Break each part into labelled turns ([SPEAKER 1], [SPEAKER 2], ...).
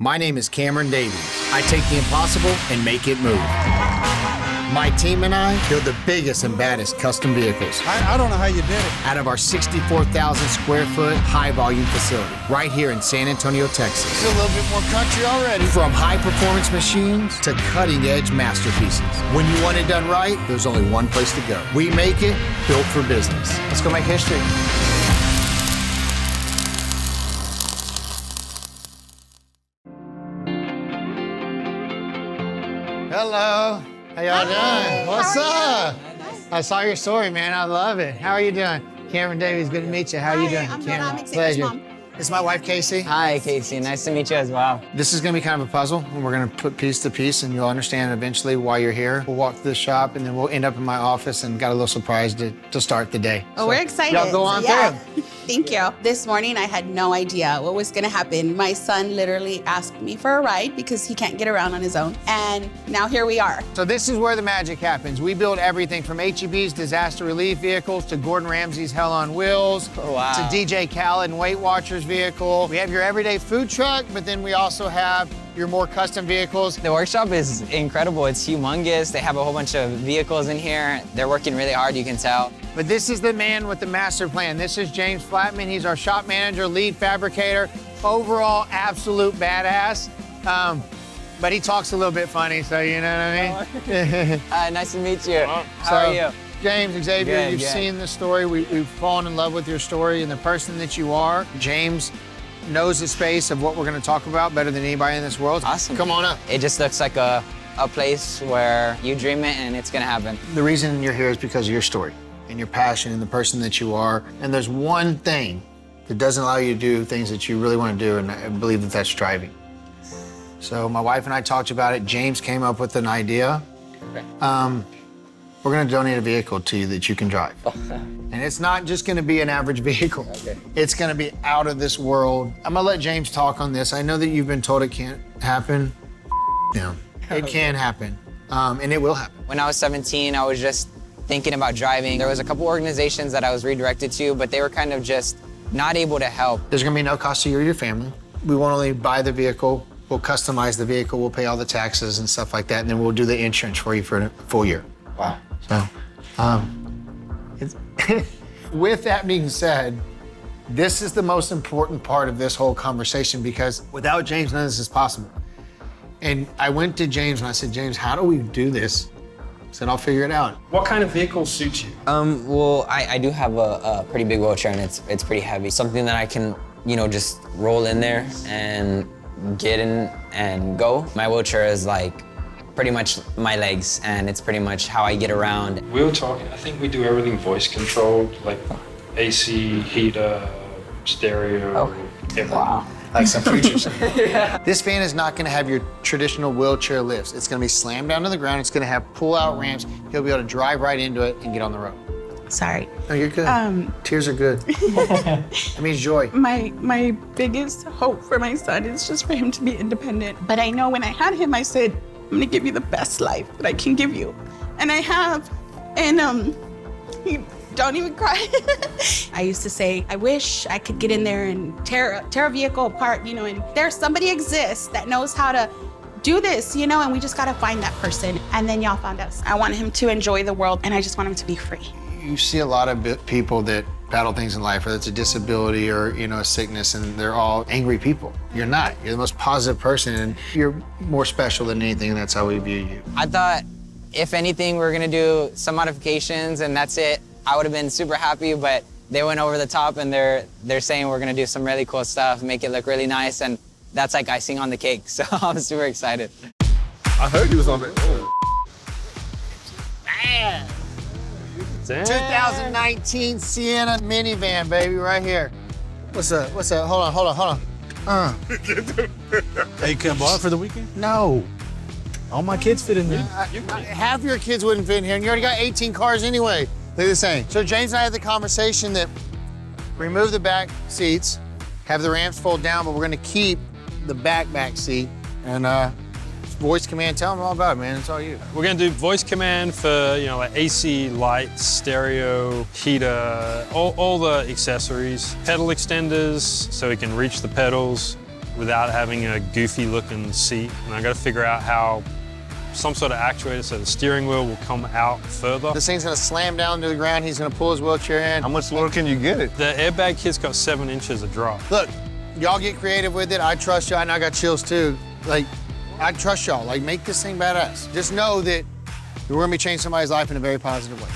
[SPEAKER 1] My name is Cameron Davies. I take the impossible and make it move. My team and I build the biggest and baddest custom vehicles
[SPEAKER 2] I don't know how you did it.
[SPEAKER 1] out of our 64,000 square foot high volume facility right here in San Antonio, Texas.
[SPEAKER 2] It's a little bit more country already.
[SPEAKER 1] From high performance machines to cutting edge masterpieces. When you want it done right, there's only one place to go. We make it built for business. Let's go make history. Hello. How y'all doing? What's up? I saw your story, man. I love it. How are you doing? Cameron Davies, good to meet you. How are you doing?
[SPEAKER 3] I'm good.
[SPEAKER 1] Cameron,
[SPEAKER 3] I'm excited, Mom.
[SPEAKER 1] It's my wife, Casey.
[SPEAKER 4] Hi, Casey. Nice to meet you as well.
[SPEAKER 1] This is gonna be kind of a puzzle, and we're gonna put piece to piece, and you'll understand eventually why you're here. We'll walk through the shop, and then we'll end up in my office, and got a little surprise to start the day.
[SPEAKER 3] Oh, we're excited.
[SPEAKER 1] Y'all go on through.
[SPEAKER 3] Thank you. This morning, I had no idea what was gonna happen. My son literally asked me for a ride because he can't get around on his own. And now here we are.
[SPEAKER 1] So this is where the magic happens. We build everything from HEB's disaster relief vehicles to Gordon Ramsay's Hell on Wheels,
[SPEAKER 4] Oh, wow.
[SPEAKER 1] to DJ Khaled and Weight Watchers vehicle. We have your everyday food truck, but then we also have your more custom vehicles.
[SPEAKER 4] The workshop is incredible. It's humongous. They have a whole bunch of vehicles in here. They're working really hard, you can tell.
[SPEAKER 1] But this is the man with the master plan. This is James FLATMAN. He's our shop manager, lead fabricator, overall absolute badass. But he talks a little bit funny, so you know what I mean?
[SPEAKER 4] Nice to meet you. How
[SPEAKER 1] So,
[SPEAKER 4] are you?
[SPEAKER 1] James, Xavier,
[SPEAKER 4] Good,
[SPEAKER 1] you've
[SPEAKER 4] good.
[SPEAKER 1] seen the story. We've fallen in love with your story and the person that you are. James knows the space of what we're going to talk about better than anybody in this world.
[SPEAKER 4] Awesome.
[SPEAKER 1] Come on up.
[SPEAKER 4] It just looks like a place where you dream it and it's gonna happen.
[SPEAKER 1] The reason you're here is because of your story and your passion and the person that you are. And there's one thing that doesn't allow you to do things that you really want to do, and I believe that that's driving. So my wife and I talked about it. James came up with an idea.
[SPEAKER 4] Okay.
[SPEAKER 1] We're going to donate a vehicle to you that you can drive. And it's not just going to be an average vehicle.
[SPEAKER 4] Okay.
[SPEAKER 1] It's going to be out of this world. I'm going to let James talk on this. I know that you've been told it can't happen. Yeah, it can happen, and it will happen.
[SPEAKER 4] When I was 17, I was just thinking about driving. There was a couple organizations that I was redirected to, but they were kind of just not able to help.
[SPEAKER 1] There's going to be no cost to you or your family. We won't only buy the vehicle, we'll customize the vehicle, we'll pay all the taxes and stuff like that, and then we'll do the insurance for you for a full year.
[SPEAKER 4] Wow.
[SPEAKER 1] So, with that being said, this is the most important part of this whole conversation because without James, none of this is possible. And I went to James and I said, James, how do we do this? He said, I'll figure it out.
[SPEAKER 5] What kind of vehicle suits you?
[SPEAKER 4] Well, I do have a pretty big wheelchair and it's pretty heavy. Something that I can, just roll in there and get in and go. My wheelchair is like pretty much my legs, and it's pretty much how I get around.
[SPEAKER 5] We were talking, I think we do everything voice controlled, like AC, heater, stereo, everything.
[SPEAKER 4] Wow.
[SPEAKER 1] Like some future stuff. This van is not gonna have your traditional wheelchair lifts. It's gonna be slammed down to the ground. It's gonna have pull-out ramps. He'll be able to drive right into it and get on the road.
[SPEAKER 3] Sorry.
[SPEAKER 1] No, you're good. Tears are good. That means joy.
[SPEAKER 6] My biggest hope for my son is just for him to be independent. But I know when I had him, I said, I'm gonna give you the best life that I can give you. And I have, and don't even cry. I used to say, I wish I could get in there and tear a vehicle apart, and there's somebody exists that knows how to do this, and we just gotta find that person. And then y'all found us. I want him to enjoy the world, and I just want him to be free.
[SPEAKER 1] You see a lot of people that battle things in life, whether it's a disability or a sickness, and they're all angry people. You're not. You're the most positive person, and you're more special than anything, and that's how we view you.
[SPEAKER 4] I thought, if anything, we were gonna do some modifications and that's it. I would have been super happy, but they went over the top and they're saying we're gonna do some really cool stuff, make it look really nice, and that's like icing on the cake, so I'm super excited.
[SPEAKER 7] I heard you was on it.
[SPEAKER 1] Man!
[SPEAKER 5] Damn.
[SPEAKER 1] 2019 Sienna minivan, baby, right here. What's up? Hold on.
[SPEAKER 2] Hey, you couldn't borrow it for the weekend?
[SPEAKER 1] No.
[SPEAKER 2] All my kids fit in there.
[SPEAKER 1] Half your kids wouldn't fit in here, and you already got 18 cars anyway. Look at this thing. So James and I had the conversation that remove the back seats, have the ramps fold down, but we're gonna keep the back seat, and voice command, tell them all about it, man. It's all you.
[SPEAKER 5] We're gonna do voice command for, like AC, lights, stereo, heater, all the accessories. Pedal extenders, so we can reach the pedals. without having a goofy looking seat. And I got to figure out how some sort of actuator so the steering wheel will come out further.
[SPEAKER 1] This thing's gonna slam down to the ground. He's gonna pull his wheelchair in.
[SPEAKER 7] How much lower can you get it?
[SPEAKER 5] The airbag kit's got 7 inches of drop.
[SPEAKER 1] Look, y'all get creative with it. I trust y'all, and I got chills too. Like, I trust y'all. Like, make this thing badass. Just know that we're gonna be changing somebody's life in a very positive way.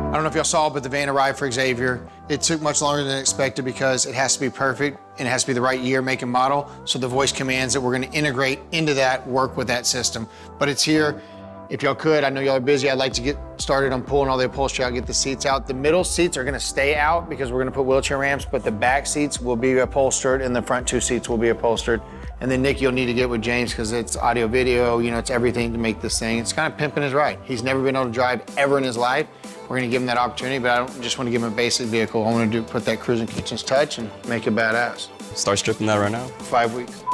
[SPEAKER 1] I don't know if y'all saw, but the van arrived for Xavier. It took much longer than expected because it has to be perfect and it has to be the right year, make, and model. So the voice commands that we're gonna integrate into that, work with that system. But it's here. If y'all could, I know y'all are busy, I'd like to get started on pulling all the upholstery out, get the seats out. The middle seats are gonna stay out because we're gonna put wheelchair ramps, but the back seats will be upholstered and the front 2 seats will be upholstered. And then Nick, you'll need to get with James because it's audio, video, you know, it's everything to make this thing. It's kind of pimping his ride. He's never been able to drive ever in his life. We're gonna give him that opportunity, but I don't just wanna give him a basic vehicle. I wanna put that Cruising Kitchens touch and make it badass.
[SPEAKER 8] Start stripping that right now.
[SPEAKER 1] 5 weeks.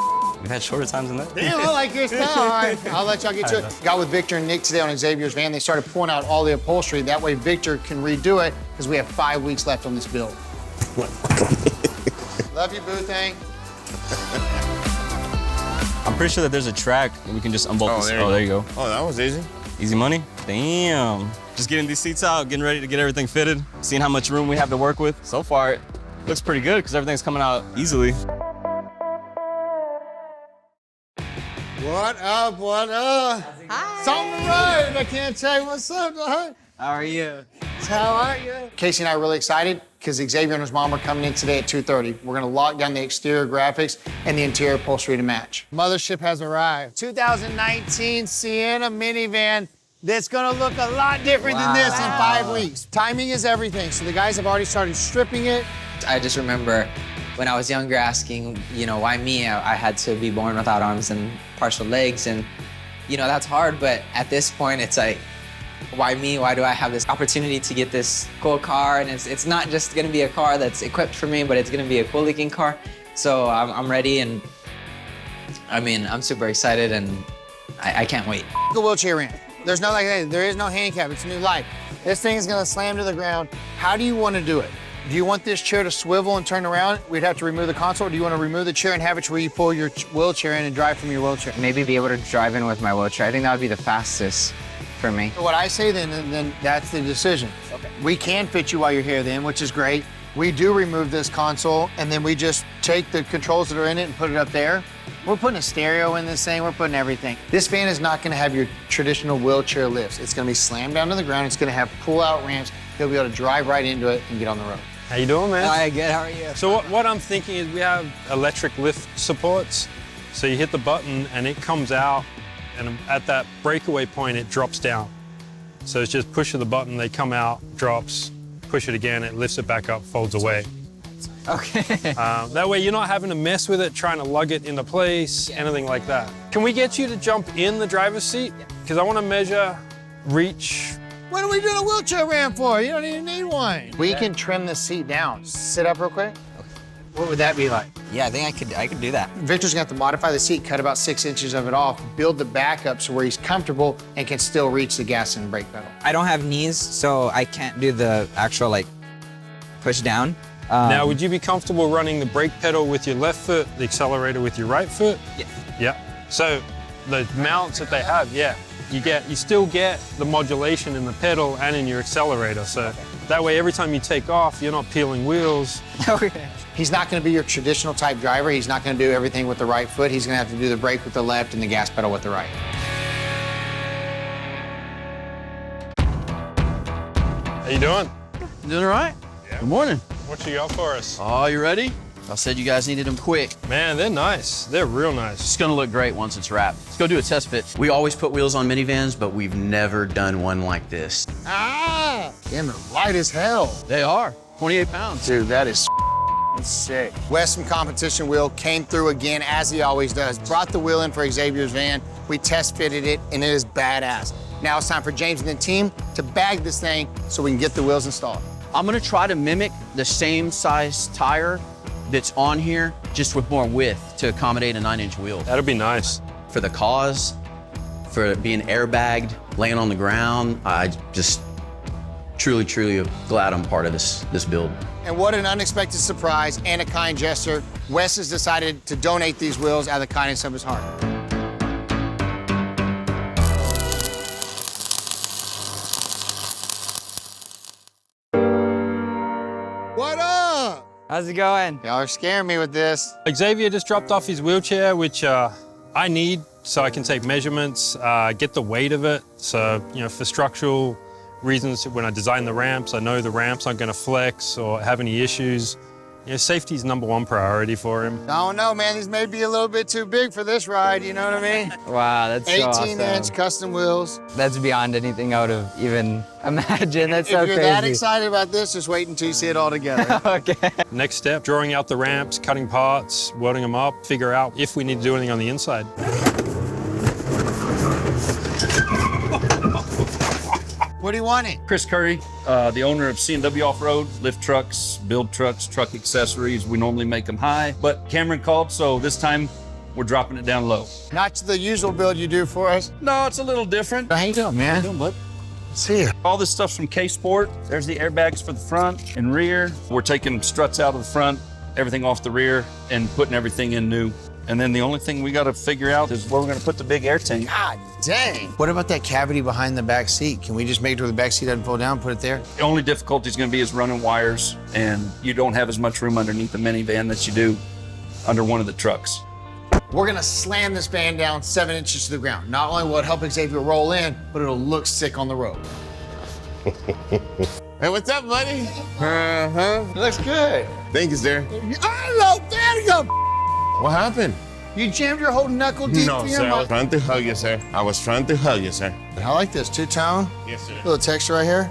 [SPEAKER 8] We've had shorter times than that.
[SPEAKER 1] Damn, I like your style. All right, I'll let y'all get to it. Got with Victor and Nick today on Xavier's van. They started pulling out all the upholstery. That way Victor can redo it because we have 5 weeks left on this build. Love you, boo thing.
[SPEAKER 8] I'm pretty sure that there's a track that we can just unbolt this. Oh, there you go.
[SPEAKER 7] Oh, that was easy.
[SPEAKER 8] Easy money? Damn. Just getting these seats out, getting ready to get everything fitted, seeing how much room we have to work with. So far, it looks pretty good because everything's coming out easily.
[SPEAKER 1] What up, what up?
[SPEAKER 3] Hi.
[SPEAKER 1] It's on the road. I can't tell you what's up, dog.
[SPEAKER 8] How are you?
[SPEAKER 1] How are you? Casey and I are really excited because Xavier and his mom are coming in today at 2:30. We're gonna lock down the exterior graphics and the interior upholstery to match. Mothership has arrived. 2019 Sienna minivan that's gonna look a lot different than this in 5 weeks. Timing is everything, so the guys have already started stripping it.
[SPEAKER 4] I just remember when I was younger asking, you know, why me? I had to be born without arms and partial legs, and you know, that's hard, but at this point it's like, why me? Why do I have this opportunity to get this cool car? And it's not just gonna be a car that's equipped for me, but it's gonna be a cool looking car. So I'm ready, and I mean, I'm super excited, and I can't wait.
[SPEAKER 1] The wheelchair ramp. There's no like that. There is no handicap. It's new life. This thing is gonna slam to the ground. How do you want to do it? Do you want this chair to swivel and turn around? We'd have to remove the console. Or do you want to remove the chair and have it where you pull your wheelchair in and drive from your wheelchair?
[SPEAKER 4] Maybe be able to drive in with my wheelchair. I think that would be the fastest for me.
[SPEAKER 1] What I say then that's the decision. Okay. We can fit you while you're here then, which is great. We do remove this console and then we just take the controls that are in it and put it up there. We're putting a stereo in this thing, we're putting everything. This van is not gonna have your traditional wheelchair lifts. It's gonna be slammed down to the ground. It's gonna have pull-out ramps. You'll be able to drive right into it and get on the road.
[SPEAKER 5] How you doing, man?
[SPEAKER 4] Hi, good, how are you?
[SPEAKER 5] So what I'm thinking is we have electric lift supports. So you hit the button and it comes out, and at that breakaway point, it drops down. So it's just push of the button, they come out, drops, push it again, it lifts it back up, folds away.
[SPEAKER 4] Okay.
[SPEAKER 5] That way you're not having to mess with it, trying to lug it into place, anything like that. Can we get you to jump in the driver's seat? Because I want to measure, reach.
[SPEAKER 1] What are we doing a wheelchair ramp for? You don't even need one. We can trim the seat down. Sit up real quick. What would that be like?
[SPEAKER 4] Yeah, I think I could do that.
[SPEAKER 1] Victor's gonna have to modify the seat, cut about 6 inches of it off, build the back up so where he's comfortable and can still reach the gas and brake pedal.
[SPEAKER 4] I don't have knees, so I can't do the actual like push down.
[SPEAKER 5] Now, would you be comfortable running the brake pedal with your left foot, the accelerator with your right foot?
[SPEAKER 4] Yeah.
[SPEAKER 5] Yeah. So the mounts that they have, yeah, you still get the modulation in the pedal and in your accelerator. So that way, every time you take off, you're not peeling wheels.
[SPEAKER 4] Okay.
[SPEAKER 1] He's not gonna be your traditional type driver. He's not gonna do everything with the right foot. He's gonna have to do the brake with the left and the gas pedal with the right.
[SPEAKER 5] How you doing?
[SPEAKER 2] Doing all right?
[SPEAKER 5] Yeah.
[SPEAKER 2] Good morning.
[SPEAKER 5] What you got for us?
[SPEAKER 2] Oh, you ready? I said you guys needed them quick.
[SPEAKER 5] Man, they're nice. They're real nice.
[SPEAKER 2] It's gonna look great once it's wrapped. Let's go do a test fit.
[SPEAKER 9] We always put wheels on minivans, but we've never done one like this.
[SPEAKER 1] Ah! Damn, they're light as hell.
[SPEAKER 2] They are, 28 pounds.
[SPEAKER 1] Dude, that is sick. Wes from Competition Wheel came through again, as he always does. Brought the wheel in for Xavier's van. We test fitted it, and it is badass. Now it's time for James and the team to bag this thing so we can get the wheels installed.
[SPEAKER 2] I'm gonna try to mimic the same size tire that's on here, just with more width to accommodate a 9-inch wheel.
[SPEAKER 5] That'll be nice.
[SPEAKER 9] For the cause, for being airbagged, laying on the ground, truly, truly glad I'm part of this build.
[SPEAKER 1] And what an unexpected surprise and a kind gesture. Wes has decided to donate these wheels out of the kindness of his heart. What up?
[SPEAKER 4] How's it going?
[SPEAKER 1] Y'all are scaring me with this.
[SPEAKER 5] Xavier just dropped off his wheelchair, which I need so I can take measurements, get the weight of it. So, you know, for structural reasons, when I design the ramps, I know the ramps aren't going to flex or have any issues. You know, safety's #1 priority for him.
[SPEAKER 1] I don't know, man. These may be a little bit too big for this ride, you know what I mean?
[SPEAKER 4] Wow, that's so awesome.
[SPEAKER 1] 18-inch custom wheels.
[SPEAKER 4] That's beyond anything I would have even imagined. That's so
[SPEAKER 1] If you're
[SPEAKER 4] crazy.
[SPEAKER 1] that excited about this, just wait until you see it all together.
[SPEAKER 4] Okay.
[SPEAKER 5] Next step, drawing out the ramps, cutting parts, welding them up, figure out if we need to do anything on the inside.
[SPEAKER 1] What do you want it?
[SPEAKER 10] Chris Curry, the owner of C&W Off-Road, lift trucks, build trucks, truck accessories. We normally make them high, but Cameron called, so this time we're dropping it down low.
[SPEAKER 1] Not the usual build you do for us.
[SPEAKER 10] No, it's a little different.
[SPEAKER 1] How you doing, man?
[SPEAKER 10] Doing, bud?
[SPEAKER 1] See ya.
[SPEAKER 10] All this stuff's from K-Sport. There's the airbags for the front and rear. We're taking struts out of the front, everything off the rear, and putting everything in new. And then the only thing we got to figure out is where we're going to put the big air tank.
[SPEAKER 1] God dang. What about that cavity behind the back seat? Can we just make it where the back seat doesn't fall down, put it there?
[SPEAKER 10] The only difficulty is going to be is running wires, and you don't have as much room underneath the minivan that you do under one of the trucks.
[SPEAKER 1] We're gonna slam this van down 7 inches to the ground. Not only will it help Xavier roll in, but it'll look sick on the road.
[SPEAKER 7] Hey, what's up, buddy?
[SPEAKER 1] It looks good.
[SPEAKER 7] Thank you, sir.
[SPEAKER 1] Hello, there you go.
[SPEAKER 7] What happened?
[SPEAKER 1] You jammed your whole knuckle deep
[SPEAKER 7] No,
[SPEAKER 1] in
[SPEAKER 7] sir.
[SPEAKER 1] your
[SPEAKER 7] I was trying to hug you, sir. I was trying to hug you, sir.
[SPEAKER 1] I like this two-tone.
[SPEAKER 7] Yes, sir.
[SPEAKER 1] Little texture right here.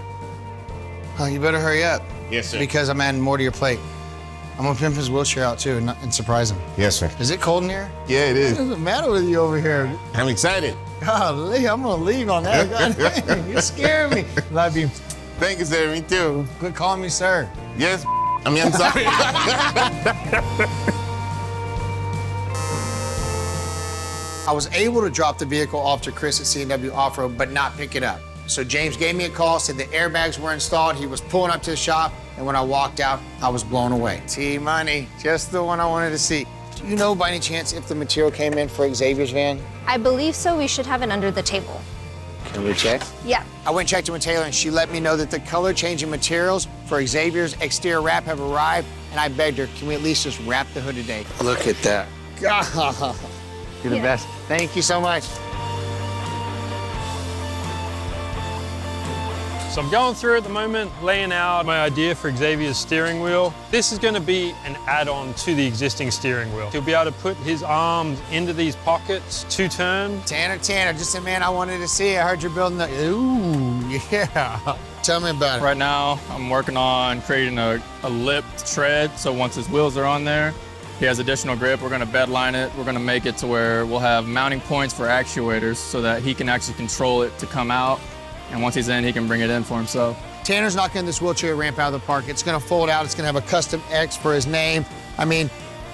[SPEAKER 1] Oh, you better hurry up.
[SPEAKER 7] Yes, sir.
[SPEAKER 1] Because I'm adding more to your plate. I'm gonna pimp his wheelchair out too and surprise him.
[SPEAKER 7] Yes, sir.
[SPEAKER 1] Is it cold in here?
[SPEAKER 7] Yeah, it is.
[SPEAKER 1] What's the matter with you over here?
[SPEAKER 7] I'm excited.
[SPEAKER 1] Golly, I'm gonna leave on that. God dang, you're scaring me. Love you.
[SPEAKER 7] Thank you, sir. Me too.
[SPEAKER 1] Quit calling me sir.
[SPEAKER 7] Yes. I'm sorry.
[SPEAKER 1] I was able to drop the vehicle off to Chris at C&W Off-Road, but not pick it up. So James gave me a call, said the airbags were installed. He was pulling up to the shop, and when I walked out, I was blown away. T-Money, just the one I wanted to see. Do you know by any chance if the material came in for Xavier's van?
[SPEAKER 11] I believe so. We should have it under the table.
[SPEAKER 1] Can we check?
[SPEAKER 11] Yeah.
[SPEAKER 1] I went and checked it with Taylor, and she let me know that the color-changing materials for Xavier's exterior wrap have arrived, and I begged her, can we at least just wrap the hood today? Look at that. God. You're the best. Thank you so much.
[SPEAKER 5] So I'm going through at the moment, laying out my idea for Xavier's steering wheel. This is going to be an add-on to the existing steering wheel. He'll be able to put his arms into these pockets, two-turn.
[SPEAKER 1] Tanner, just a man I wanted to see. I heard you're building the, ooh, yeah. Tell me about it.
[SPEAKER 12] Right now, I'm working on creating a lipped tread, so once his wheels are on there, he has additional grip. We're gonna bed line it. We're gonna make it to where we'll have mounting points for actuators so that he can actually control it to come out. And once he's in, he can bring it in for himself.
[SPEAKER 1] Tanner's not getting this wheelchair ramp out of the park. It's gonna fold out. It's gonna have a custom X for his name. I mean,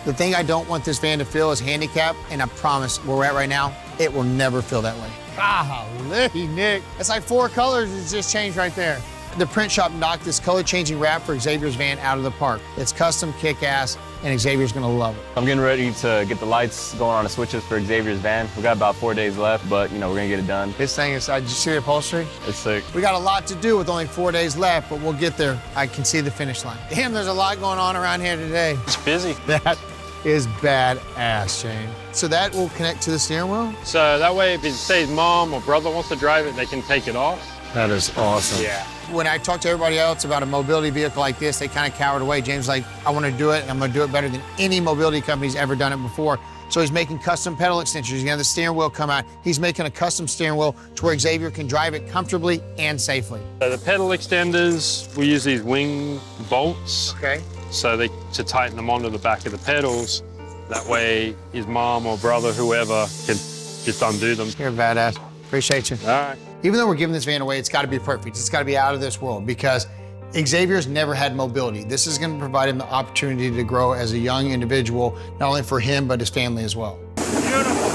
[SPEAKER 1] the thing I don't want this van to feel is handicap, and I promise, where we're at right now, it will never feel that way. Golly, Nick. It's like 4 colors, it's just changed right there. The print shop knocked this color-changing wrap for Xavier's van out of the park. It's custom, kick-ass, and Xavier's gonna love it.
[SPEAKER 8] I'm getting ready to get the lights going on the switches for Xavier's van. We got about 4 days left, but you know, we're gonna get it done.
[SPEAKER 1] This thing is, did you see the upholstery?
[SPEAKER 8] It's sick.
[SPEAKER 1] We got a lot to do with only 4 days left, but we'll get there. I can see the finish line. Damn, there's a lot going on around here today.
[SPEAKER 5] It's busy.
[SPEAKER 1] That is badass, Shane. So that will connect to the steering wheel?
[SPEAKER 5] So that way, if his mom or brother wants to drive it, they can take it off.
[SPEAKER 1] That is awesome.
[SPEAKER 5] Yeah.
[SPEAKER 1] When I talked to everybody else about a mobility vehicle like this, they kind of cowered away. James was like, I want to do it, and I'm going to do it better than any mobility company's ever done it before. So he's making custom pedal extensions. He's going to have the steering wheel come out. He's making a custom steering wheel to where Xavier can drive it comfortably and safely.
[SPEAKER 5] So the pedal extenders, we use these wing bolts.
[SPEAKER 1] Okay.
[SPEAKER 5] So to tighten them onto the back of the pedals. That way, his mom or brother, whoever, can just undo them.
[SPEAKER 1] You're a badass. Appreciate you.
[SPEAKER 5] All right.
[SPEAKER 1] Even though we're giving this van away, it's got to be perfect. It's got to be out of this world because Xavier's never had mobility. This is going to provide him the opportunity to grow as a young individual, not only for him, but his family as well.
[SPEAKER 5] Beautiful.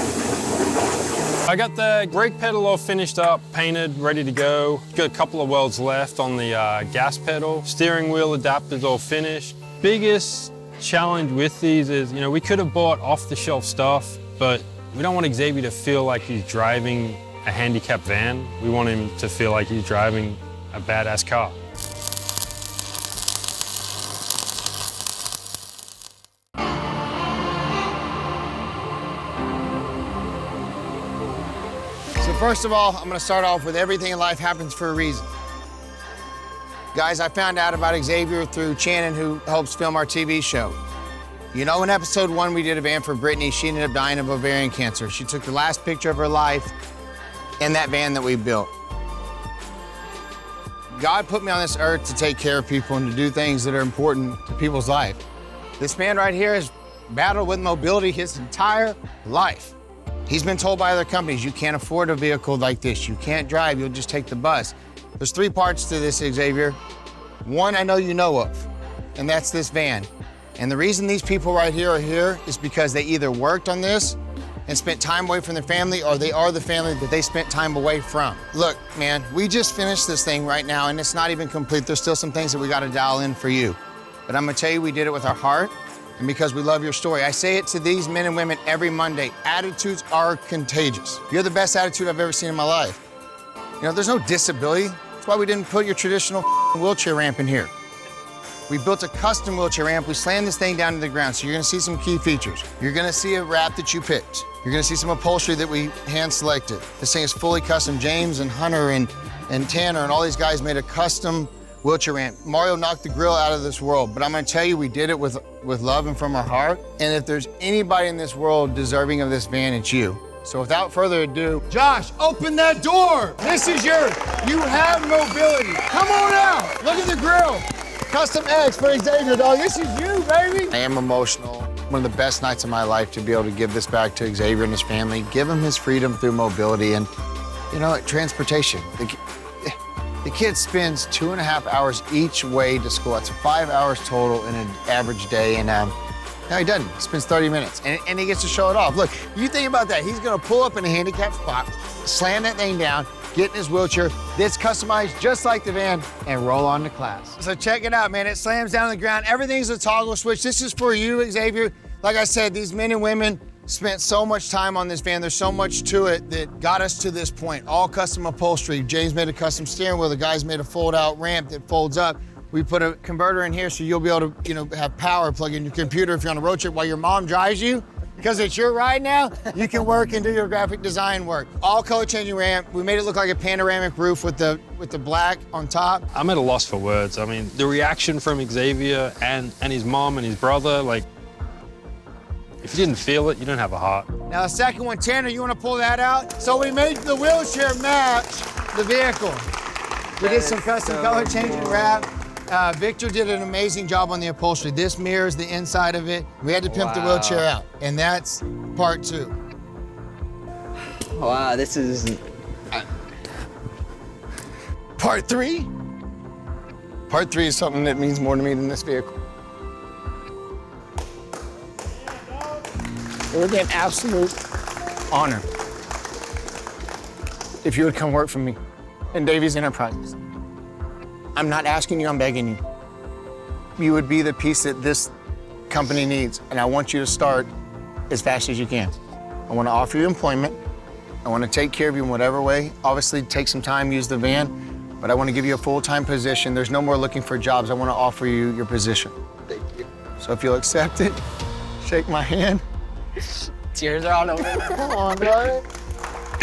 [SPEAKER 5] I got the brake pedal all finished up, painted, ready to go. Got a couple of welds left on the gas pedal. Steering wheel adapter's all finished. Biggest challenge with these is, you know, we could have bought off-the-shelf stuff, but we don't want Xavier to feel like he's driving a handicapped van. We want him to feel like he's driving a badass car.
[SPEAKER 1] So first of all, I'm gonna start off with everything in life happens for a reason. Guys, I found out about Xavier through Shannon, who helps film our TV show. You know, in episode 1, we did a van for Brittany. She ended up dying of ovarian cancer. She took the last picture of her life in that van that we built. God put me on this earth to take care of people and to do things that are important to people's life. This man right here has battled with mobility his entire life. He's been told by other companies, you can't afford a vehicle like this. You can't drive, you'll just take the bus. There's 3 parts to this, Xavier. One I know you know of, and that's this van. And the reason these people right here are here is because they either worked on this and spent time away from their family, or they are the family that they spent time away from. Look, man, we just finished this thing right now, and it's not even complete. There's still some things that we gotta dial in for you. But I'm gonna tell you, we did it with our heart, and because we love your story. I say it to these men and women every Monday, attitudes are contagious. You're the best attitude I've ever seen in my life. You know, there's no disability. That's why we didn't put your traditional wheelchair ramp in here. We built a custom wheelchair ramp. We slammed this thing down to the ground, so you're gonna see some key features. You're gonna see a wrap that you picked. You're gonna see some upholstery that we hand-selected. This thing is fully custom. James and Hunter and Tanner and all these guys made a custom wheelchair ramp. Mario knocked the grill out of this world, but I'm gonna tell you, we did it with love and from our heart. And if there's anybody in this world deserving of this van, it's you. So without further ado, Josh, open that door. This is yours. You have mobility. Come on out. Look at the grill. Custom eggs for Xavier, dog. This is you, baby. I am emotional. One of the best nights of my life to be able to give this back to Xavier and his family, give him his freedom through mobility and, you know, transportation. The kid spends 2.5 hours each way to school. That's 5 hours total in an average day. And no, he doesn't. He spends 30 minutes and he gets to show it off. Look, you think about that. He's gonna pull up in a handicapped spot, slam that thing down, get in his wheelchair that's customized just like the van, and roll on to class. So check it out, man. It slams down to the ground. Everything's a toggle switch. This is for you, Xavier. Like I said, these men and women spent so much time on this van. There's so much to it that got us to this point. All custom upholstery. James made a custom steering wheel. The guys made a fold-out ramp that folds up. We put a converter in here so you'll be able to, you know, have power, plug in your computer if you're on a road trip while your mom drives you. Because it's your ride now, you can work and do your graphic design work. All color changing ramp. We made it look like a panoramic roof with the black on top.
[SPEAKER 5] I'm at a loss for words. I mean, the reaction from Xavier and his mom and his brother, like, if you didn't feel it, you don't have a heart.
[SPEAKER 1] Now the second one, Tanner, you want to pull that out? So we made the wheelchair match the vehicle. We did some custom color changing wrap. Victor did an amazing job on the upholstery. This mirrors the inside of it. We had to pimp the wheelchair out, and that's part 2.
[SPEAKER 4] Wow, this is...
[SPEAKER 1] Part 3? Part 3 is something that means more to me than this vehicle. It would be an absolute honor if you would come work for me in Davies Enterprises. I'm not asking you, I'm begging you. You would be the piece that this company needs, and I want you to start as fast as you can. I want to offer you employment. I want to take care of you in whatever way. Obviously, take some time, use the van, but I want to give you a full-time position. There's no more looking for jobs. I want to offer you your position. Thank you. So if you'll accept it, shake my hand.
[SPEAKER 4] Tears are all over.
[SPEAKER 1] Come on, dog.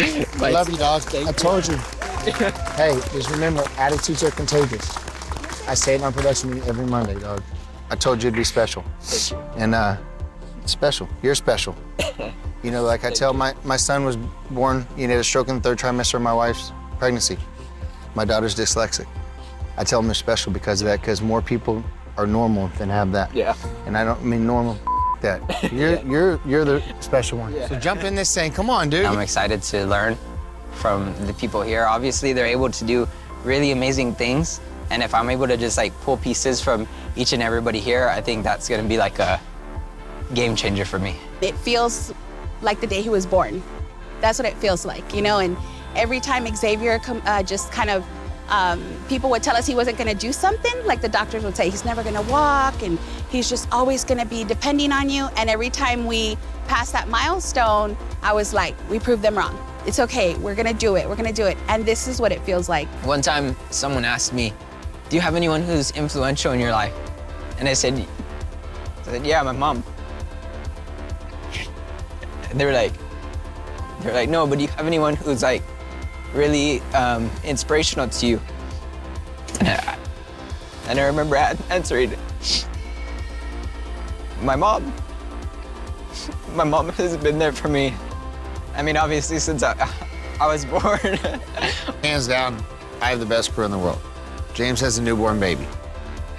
[SPEAKER 1] I love you, dog. I told you. Hey, just remember, attitudes are contagious. I say it in our production meeting every Monday, dog. I told you it'd be special. And special. You're special. You know, like I tell my son was born, he had a stroke in the 3rd trimester of my wife's pregnancy. My daughter's dyslexic. I tell them they're special because of that, because more people are normal than have that.
[SPEAKER 4] Yeah.
[SPEAKER 1] And I don't mean normal that. You're the special one. Yeah. So jump in this thing. Come on, dude.
[SPEAKER 4] I'm excited to learn from the people here. Obviously, they're able to do really amazing things. And if I'm able to just like pull pieces from each and everybody here, I think that's gonna be like a game changer for me.
[SPEAKER 3] It feels like the day he was born. That's what it feels like, you know? And every time Xavier just kind of, people would tell us he wasn't gonna do something, like the doctors would say, he's never gonna walk, and he's just always gonna be depending on you. And every time we passed that milestone, I was like, we proved them wrong. It's okay, we're gonna do it, we're gonna do it. And this is what it feels like.
[SPEAKER 4] One time, someone asked me, do you have anyone who's influential in your life? And I said, yeah, my mom. And they were like, no, but do you have anyone who's like really inspirational to you? And I remember answering, my mom. My mom has been there for me. I mean, obviously, since I was born.
[SPEAKER 1] Hands down, I have the best crew in the world. James has a newborn baby.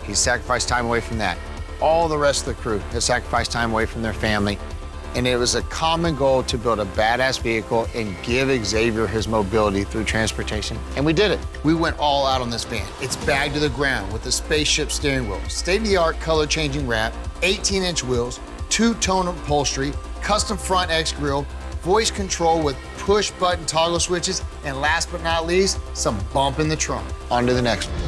[SPEAKER 1] He's sacrificed time away from that. All the rest of the crew has sacrificed time away from their family. And it was a common goal to build a badass vehicle and give Xavier his mobility through transportation. And we did it. We went all out on this van. It's bagged to the ground with a spaceship steering wheel, state-of-the-art color-changing wrap, 18-inch wheels, two-tone upholstery, custom front X grille, voice control with push-button toggle switches, and last but not least, some bump in the trunk. On to the next one.